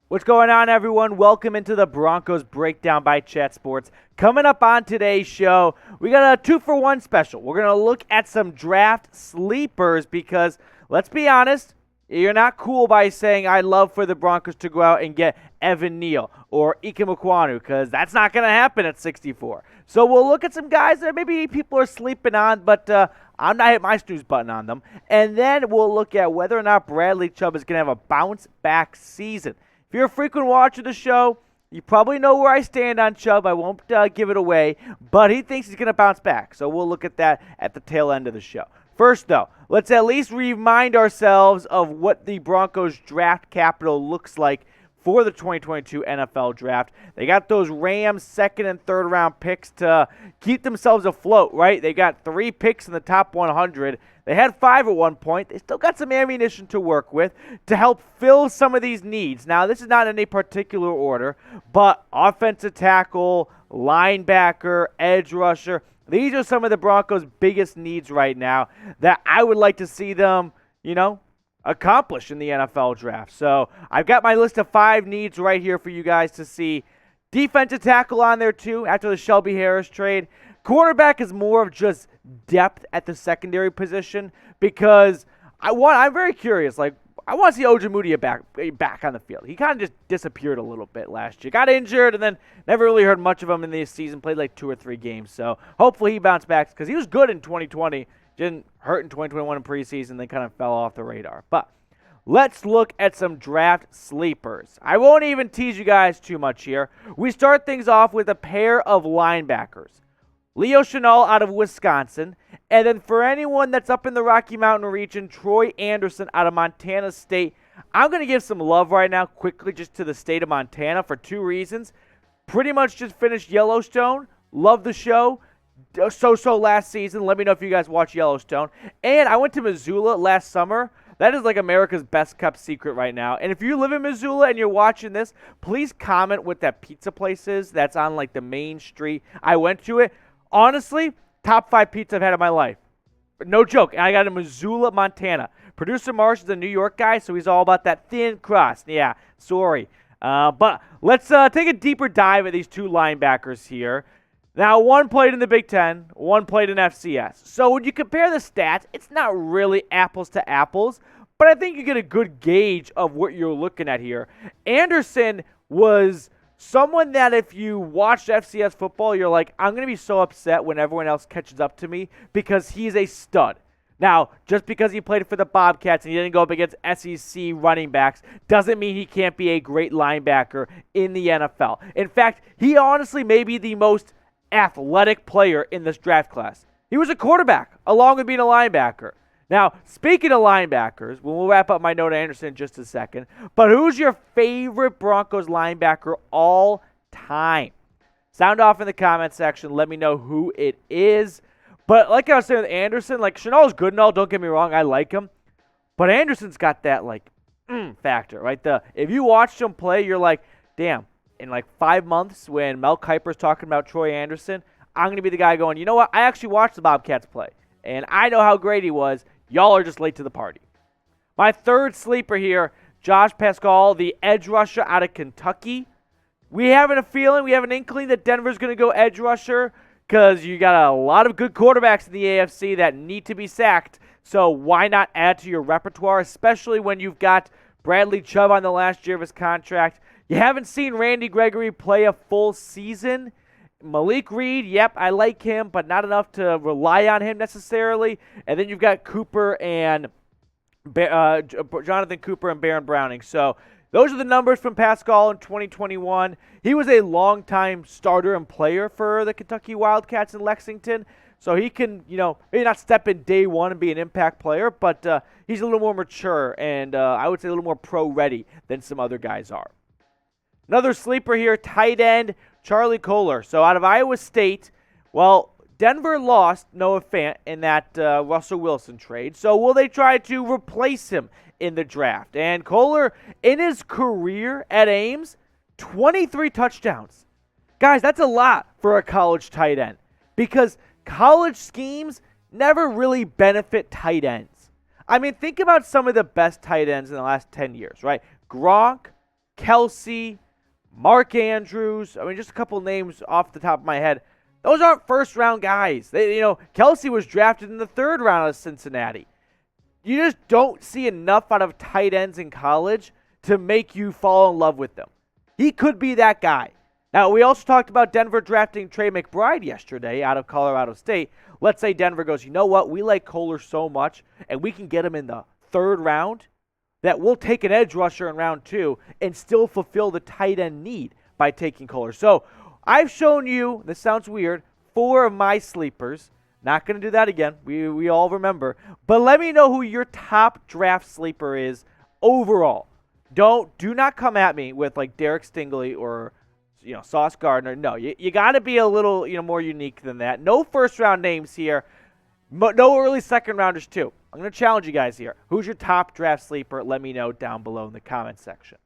What's going on, everyone? Welcome into the Broncos Breakdown by Chat Sports. Coming up on today's show, we got a 2-for-1 special. We're going to look at some draft sleepers because, let's be honest, you're not cool by saying I'd love for the Broncos to go out and get Evan Neal or Ike Mekwonu because that's not going to happen at 64. So we'll look at some guys that maybe people are sleeping on, but I'm not hitting my snooze button on them. And then we'll look at whether or not Bradley Chubb is going to have a bounce-back season. If you're a frequent watcher of the show, you probably know where I stand on Chubb. I won't give it away, but he thinks he's going to bounce back. So we'll look at that at the tail end of the show. First, though, let's at least remind ourselves of what the Broncos draft capital looks like for the 2022 NFL Draft. They got those Rams second and third round picks to keep themselves afloat, right? They got 3 picks in the top 100. They had 5 at one point. They still got some ammunition to work with to help fill some of these needs. Now, this is not in any particular order, but offensive tackle, linebacker, edge rusher, these are some of the Broncos' biggest needs right now that I would like to see them, accomplish in the NFL Draft. So I've got my list of 5 needs right here for you guys to see. Defensive tackle on there too after the Shelby Harris trade. Quarterback is more of just depth at the secondary position because I'm very curious. I want to see Ojemudia back on the field. He kind of just disappeared a little bit last year. Got injured and then never really heard much of him in this season. Played like 2 or 3 games. So hopefully he bounced back because he was good in 2020. Didn't hurt in 2021 in preseason. Then kind of fell off the radar. But let's look at some draft sleepers. I won't even tease you guys too much here. We start things off with a pair of linebackers. Leo Chenal out of Wisconsin, and then for anyone that's up in the Rocky Mountain region, Troy Anderson out of Montana State. I'm going to give some love right now quickly just to the state of Montana for 2 reasons. Pretty much just finished Yellowstone. Love the show. So last season. Let me know if you guys watch Yellowstone. And I went to Missoula last summer. That is like America's best kept secret right now. And if you live in Missoula and you're watching this, please comment what that pizza place is that's on like the main street. I went to it. Honestly, top 5 pizza I've had in my life. No joke. And I got in Missoula, Montana. Producer Marsh is a New York guy, so he's all about that thin crust. Yeah, sorry. But let's take a deeper dive at these 2 linebackers here. Now, one played in the Big Ten, one played in FCS. So when you compare the stats, it's not really apples to apples, but I think you get a good gauge of what you're looking at here. Anderson was someone that if you watched FCS football, you're like, I'm going to be so upset when everyone else catches up to me because he's a stud. Now, just because he played for the Bobcats and he didn't go up against SEC running backs doesn't mean he can't be a great linebacker in the NFL. In fact, he honestly may be the most athletic player in this draft class. He was a quarterback along with being a linebacker. Now, speaking of linebackers, we'll wrap up my note on Anderson in just a second, but who's your favorite Broncos linebacker all time? Sound off in the comment section. Let me know who it is. But like I was saying with Anderson, Chenal's good and all, don't get me wrong, I like him. But Anderson's got that, factor, right? If you watched him play, you're like, damn, in 5 months when Mel Kiper's talking about Troy Anderson, I'm going to be the guy going, you know what? I actually watched the Bobcats play, and I know how great he was. Y'all are just late to the party. My third sleeper here, Josh Pascal, the edge rusher out of Kentucky. We have an inkling that Denver's going to go edge rusher because you got a lot of good quarterbacks in the AFC that need to be sacked. So why not add to your repertoire, especially when you've got Bradley Chubb on the last year of his contract. You haven't seen Randy Gregory play a full season. Malik Reed, yep, I like him, but not enough to rely on him necessarily. And then you've got Cooper and Jonathan Cooper and Baron Browning. So those are the numbers from Pascal in 2021. He was a longtime starter and player for the Kentucky Wildcats in Lexington. So he can, maybe not step in day one and be an impact player, but he's a little more mature and I would say a little more pro-ready than some other guys are. Another sleeper here, tight end, Charlie Kolar. So out of Iowa State, Denver lost Noah Fant in that Russell Wilson trade. So will they try to replace him in the draft? And Kolar, in his career at Ames, 23 touchdowns. Guys, that's a lot for a college tight end because college schemes never really benefit tight ends. I mean, think about some of the best tight ends in the last 10 years, right? Gronk, Kelsey, Mark Andrews. I mean, just a couple names off the top of my head. Those aren't first-round guys. Kelsey was drafted in the 3rd round out of Cincinnati. You just don't see enough out of tight ends in college to make you fall in love with them. He could be that guy. Now, we also talked about Denver drafting Trey McBride yesterday out of Colorado State. Let's say Denver goes, you know what? We like Kohler so much, and we can get him in the 3rd round, that we'll take an edge rusher in round 2 and still fulfill the tight end need by taking Kohler. So I've shown you, this sounds weird, 4 of my sleepers. Not going to do that again. We all remember. But let me know who your top draft sleeper is overall. Do not come at me with like Derek Stingley or Sauce Gardner. No, you got to be a little more unique than that. No first-round names here. No early second-rounders too. I'm going to challenge you guys here. Who's your top draft sleeper? Let me know down below in the comment section.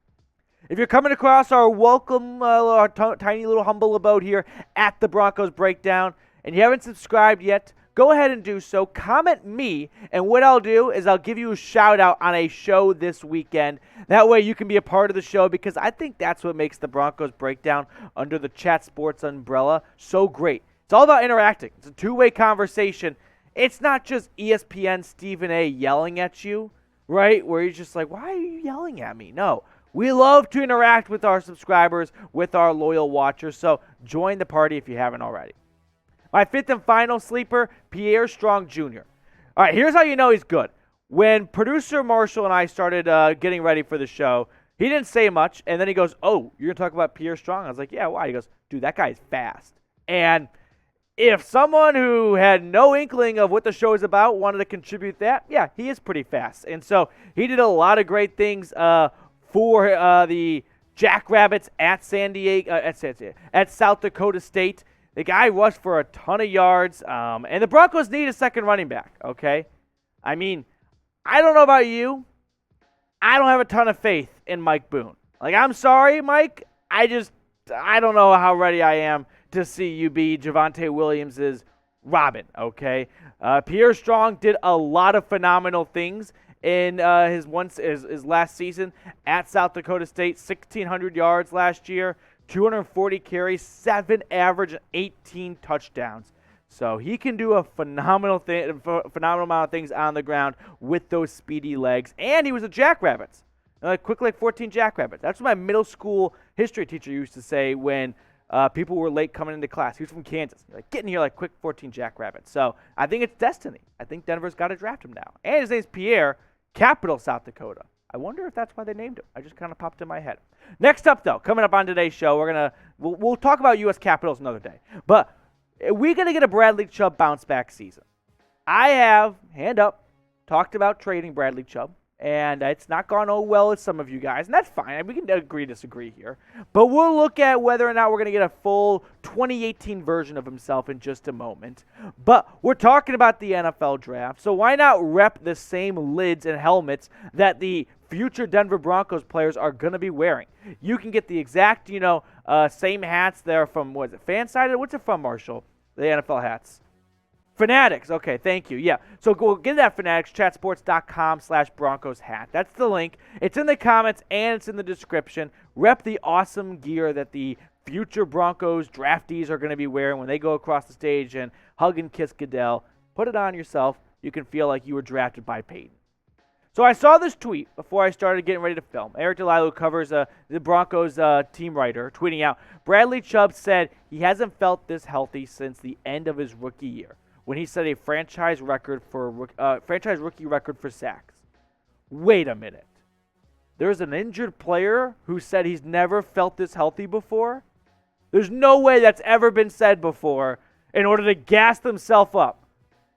If you're coming across our welcome, our tiny little humble abode here at the Broncos Breakdown, and you haven't subscribed yet, go ahead and do so. Comment me, and what I'll do is I'll give you a shout-out on a show this weekend. That way you can be a part of the show, because I think that's what makes the Broncos Breakdown under the Chat Sports umbrella so great. It's all about interacting. It's a two-way conversation. It's not just ESPN Stephen A. yelling at you, right, where you're just like, why are you yelling at me? No. We love to interact with our subscribers, with our loyal watchers, so join the party if you haven't already. My 5th and final sleeper, Pierre Strong Jr. All right, here's how you know he's good. When producer Marshall and I started getting ready for the show, he didn't say much, and then he goes, oh, you're going to talk about Pierre Strong? I was like, yeah, why? He goes, dude, that guy is fast. And if someone who had no inkling of what the show is about wanted to contribute that, yeah, he is pretty fast. And so he did a lot of great things for the Jackrabbits at at South Dakota State. The guy rushed for a ton of yards, and the Broncos need a second running back, okay? I mean, I don't know about you. I don't have a ton of faith in Mike Boone. Like, I'm sorry, Mike. I don't know how ready I am to see you be Javonte Williams' Robin, okay? Pierre Strong did a lot of phenomenal things in his last season at South Dakota State. 1,600 yards last year, 240 carries, 7 average, 18 touchdowns. So he can do a phenomenal amount of things on the ground with those speedy legs. And he was a Jackrabbits, quick like 14 Jackrabbits. That's what my middle school history teacher used to say when people were late coming into class. He was from Kansas. Like, get in here like quick 14 Jackrabbits. So I think it's destiny. I think Denver's got to draft him now. And his name's Pierre, capital South Dakota. I wonder if that's why they named him. I just kind of popped in my head. Next up, though, coming up on today's show, we'll talk about U.S. Capitals another day. But we're going to get a Bradley Chubb bounce-back season. I have, hand up, talked about trading Bradley Chubb, and it's not gone well with some of you guys, and that's fine. We can disagree here. But we'll look at whether or not we're going to get a full 2018 version of himself in just a moment. But we're talking about the NFL draft, so why not rep the same lids and helmets that the future Denver Broncos players are going to be wearing? You can get the exact, same hats there from, what is it, Fansided? What's it from, Marshall? The NFL hats. Fanatics. Okay, thank you. Yeah, so go get that Fanatics, chatsports.com/Broncos hat. That's the link. It's in the comments and it's in the description. Rep the awesome gear that the future Broncos draftees are going to be wearing when they go across the stage and hug and kiss Goodell. Put it on yourself. You can feel like you were drafted by Peyton. So I saw this tweet before I started getting ready to film. Eric DeLillo, who covers the Broncos team writer, tweeting out, Bradley Chubb said he hasn't felt this healthy since the end of his rookie year, when he set a franchise rookie record for sacks. Wait a minute. There's an injured player who said he's never felt this healthy before? There's no way that's ever been said before in order to gas himself up.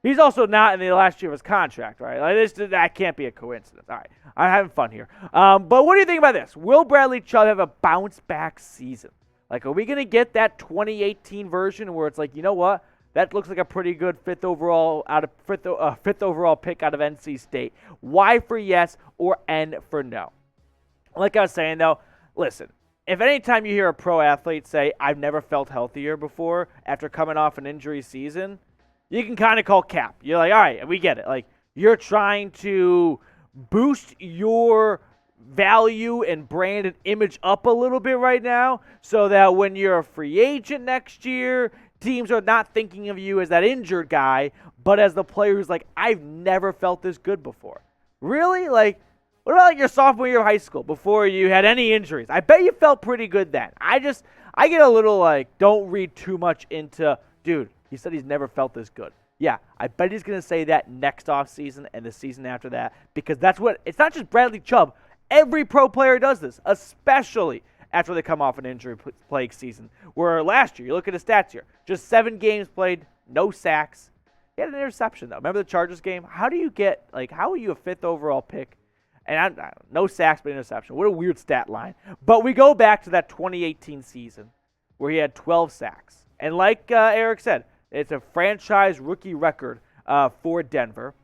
He's also not in the last year of his contract, right? That can't be a coincidence. All right, I'm having fun here. But what do you think about this? Will Bradley Chubb have a bounce-back season? Like, are we going to get that 2018 version where it's like, you know what? That looks like a pretty good fifth overall pick out of NC State. Y for yes or N for no. Like I was saying, though, listen, if any time you hear a pro athlete say, I've never felt healthier before after coming off an injury season, you can kind of call cap. You're like, all right, we get it. Like, you're trying to boost your value and brand and image up a little bit right now so that when you're a free agent next year, teams are not thinking of you as that injured guy, but as the player who's like, I've never felt this good before. Really? Like, what about like your sophomore year of high school before you had any injuries? I bet you felt pretty good then. I get a little like, don't read too much into, dude, he said he's never felt this good. Yeah, I bet he's going to say that next offseason and the season after that, because that's what, it's not just Bradley Chubb. Every pro player does this, especially after they come off an injury-plagued season. Where last year, you look at his stats here, just 7 games played, no sacks. He had an interception, though. Remember the Chargers game? How are you a 5th overall pick? And no sacks, but interception. What a weird stat line. But we go back to that 2018 season where he had 12 sacks. And like Eric said, it's a franchise rookie record for Denver.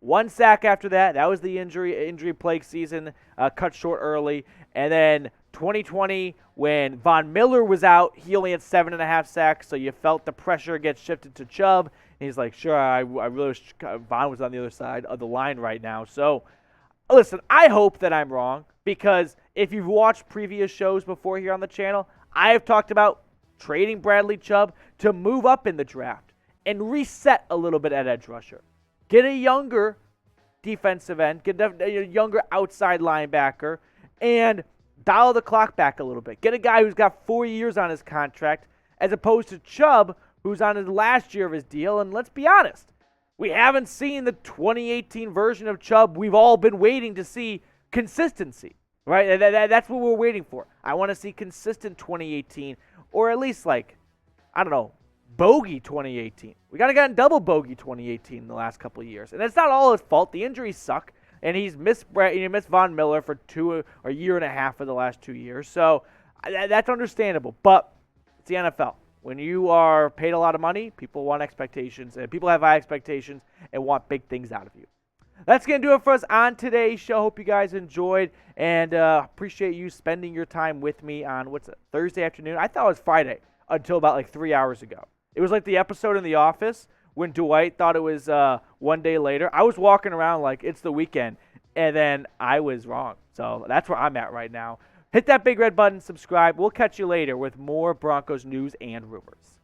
1 sack after that. That was the injury-plagued season, cut short early. And then 2020, when Von Miller was out, he only had 7.5 sacks, so you felt the pressure get shifted to Chubb. And he's like, sure, I really wish Von was on the other side of the line right now. So, listen, I hope that I'm wrong, because if you've watched previous shows before here on the channel, I have talked about trading Bradley Chubb to move up in the draft and reset a little bit at edge rusher. Get a younger defensive end, get a younger outside linebacker, and dial the clock back a little bit. Get a guy who's got 4 years on his contract as opposed to Chubb, who's on his last year of his deal. And let's be honest, we haven't seen the 2018 version of Chubb. We've all been waiting to see consistency, right? That's what we're waiting for. I want to see consistent 2018, or at least bogey 2018. We got to get double bogey 2018 in the last couple of years. And it's not all his fault. The injuries suck. And he's missed Von Miller for a year and a half of the last 2 years. So that's understandable. But it's the NFL. When you are paid a lot of money, people want expectations. And people have high expectations and want big things out of you. That's going to do it for us on today's show. Hope you guys enjoyed. And appreciate you spending your time with me on, Thursday afternoon? I thought it was Friday until about 3 hours ago. It was like the episode in The Office when Dwight thought it was 1 day later. I was walking around like it's the weekend, and then I was wrong. So that's where I'm at right now. Hit that big red button, subscribe. We'll catch you later with more Broncos news and rumors.